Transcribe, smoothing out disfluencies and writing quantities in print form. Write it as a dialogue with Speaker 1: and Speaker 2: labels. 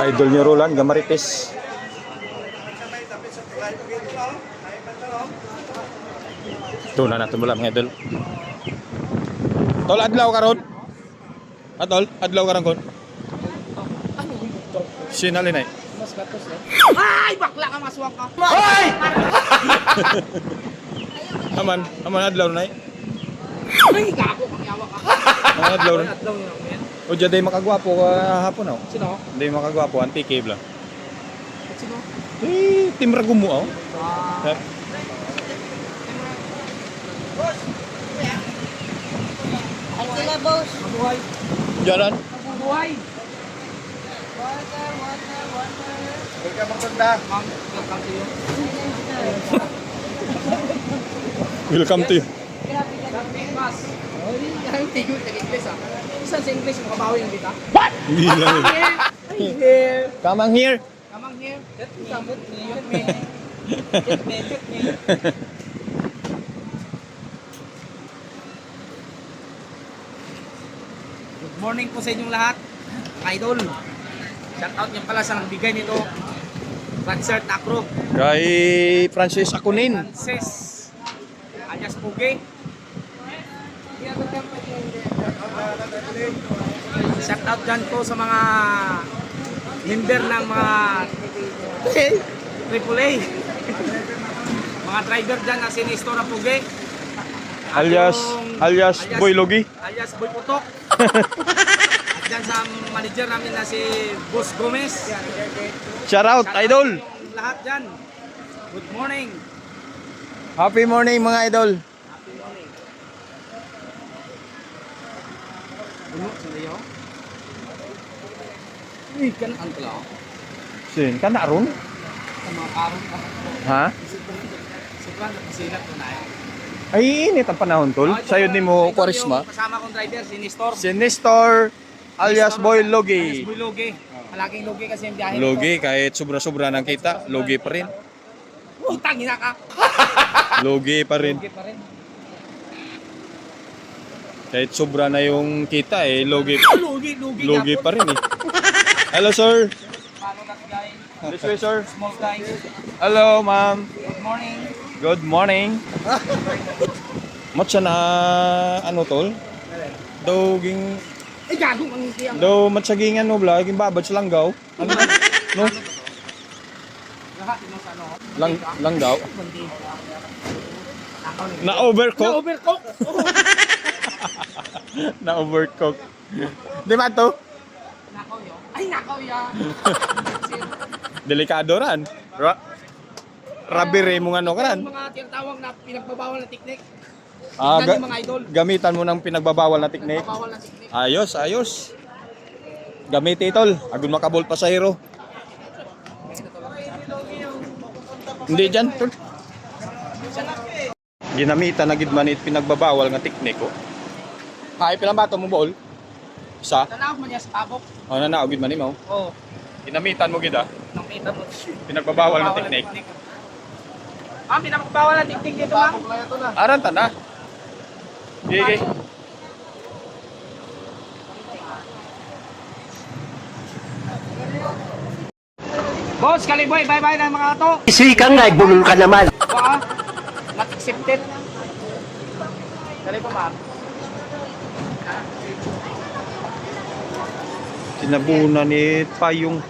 Speaker 1: Idol nyo Roland, Gamarites. Ito na natin mula mga idol. Tol, adlaw ka ron? Tol, adlaw ka ron kon? Sinalin ay.
Speaker 2: Mas gatos eh. Ay! Bakla ka maswak ka!
Speaker 1: Ay! Aman adlaw na ay.
Speaker 2: Ay! Gago kang yawa ka!
Speaker 1: Aman adlaw na.
Speaker 2: Adlaw nyo yan.
Speaker 1: O dyan day makagwapo hapon oh.
Speaker 2: Sino?
Speaker 1: Day makagwapo, anti-cave lang.
Speaker 2: Sino?
Speaker 1: Eh, Team Ragumo oh.
Speaker 2: Ah.
Speaker 3: Ay sila, boss.
Speaker 2: Mabuhay!
Speaker 1: Jalan.
Speaker 2: Mabuhay!
Speaker 3: Water, water, water.
Speaker 2: Welcome maganda! Ma'am, welcome to you.
Speaker 1: Welcome to you.
Speaker 3: Grabe ka.
Speaker 2: Mas! Ay, tigil sa English ah. Saan sa English makabawi yung kita?
Speaker 1: Hindi lang.
Speaker 2: Here!
Speaker 1: Come on here.
Speaker 2: Come on here! Get me! Get me! Good morning po sa inyong lahat, mga idol. Shout out niyo pala sa nagbigay nito. Concert Acro.
Speaker 1: Kay Francis Akunin.
Speaker 2: Frances. Alias Puge. Shout out dyan po sa mga member ng mga AAA. Mga driver dyan na si Nestor Puge. At
Speaker 1: Alias Boy Logi.
Speaker 2: Alias Boy Putok. At dyan sa manager namin na si Boss Gomez.
Speaker 1: Shout out, idol.
Speaker 2: Lahat dyan. Good morning.
Speaker 1: Happy morning mga idol.
Speaker 2: Happy morning. Puno sa layo. Uy, kan ang tala.
Speaker 1: Sin, ka na ron?
Speaker 2: Sa mga karong ka.
Speaker 1: Ha?
Speaker 2: Sobrang napasilat ko na eh.
Speaker 1: Ay, init ang panahon tol. Sayod ni mo Kwaresma.
Speaker 2: Kasama kong driver, si Nestor.
Speaker 1: Si Nestor alias Boy Logi.
Speaker 2: Alias Boy Logi. Palaging Logi kasi yung biyahe
Speaker 1: Logi kahit sobra-sobra ng kita, Logi pa rin.
Speaker 2: Utang ina ka.
Speaker 1: Logi pa rin.
Speaker 2: Logi pa rin.
Speaker 1: Kahit sobra na yung kita eh, Logi
Speaker 2: Logi
Speaker 1: pa rin eh. Hello sir.
Speaker 2: Paano ka guys?
Speaker 1: This way sir.
Speaker 2: Small guys.
Speaker 1: Hello ma'am.
Speaker 2: Good morning.
Speaker 1: Good morning. Matsa na ano tol? Doging
Speaker 2: Ay gago ang tiyang.
Speaker 1: do matsagingan no vlog, yung babad sa langgaw. Ano na? No?
Speaker 2: Lahat mo sa ano.
Speaker 1: Langgaw.
Speaker 2: Kundi.
Speaker 1: Na overcook.
Speaker 2: overcook.
Speaker 1: Na overcook. Di ba to?
Speaker 2: Nakaw yo. Ay nakaw ya.
Speaker 1: Delikado ran. Rabire mo ano karan.
Speaker 2: Mga tinatawag na pinagbabawal na teknik.
Speaker 1: Ah,
Speaker 2: Tignan yung mga idol.
Speaker 1: gamitan mo ng pinagbabawal na teknik.
Speaker 2: Pinagbabawal na teknik.
Speaker 1: Ayos, ayos. Gamit itol. Agun makabol pa sa hero. Hindi dyan, tol. Ginamitan na gid manit pinagbabawal nga teknik ko. Ay pilang bato mo bol? Isa.
Speaker 2: Tanaw man niya sa tabok.
Speaker 1: O na na gid man mo.
Speaker 2: Oo.
Speaker 1: Ginamitan mo gid ah.
Speaker 2: Nakita mo.
Speaker 1: Pinagbabawal na teknik.
Speaker 2: Ah, pinagbabawal na teknik dito lang.
Speaker 1: Aran ta na. Gigi.
Speaker 2: Boss, Kaliboy, bye-bye na mga to.
Speaker 4: Isi ka nga, bulol ka naman.
Speaker 2: Wow, not accepted. Kaliboy, ma'am.
Speaker 1: Sinabunan ni Payong.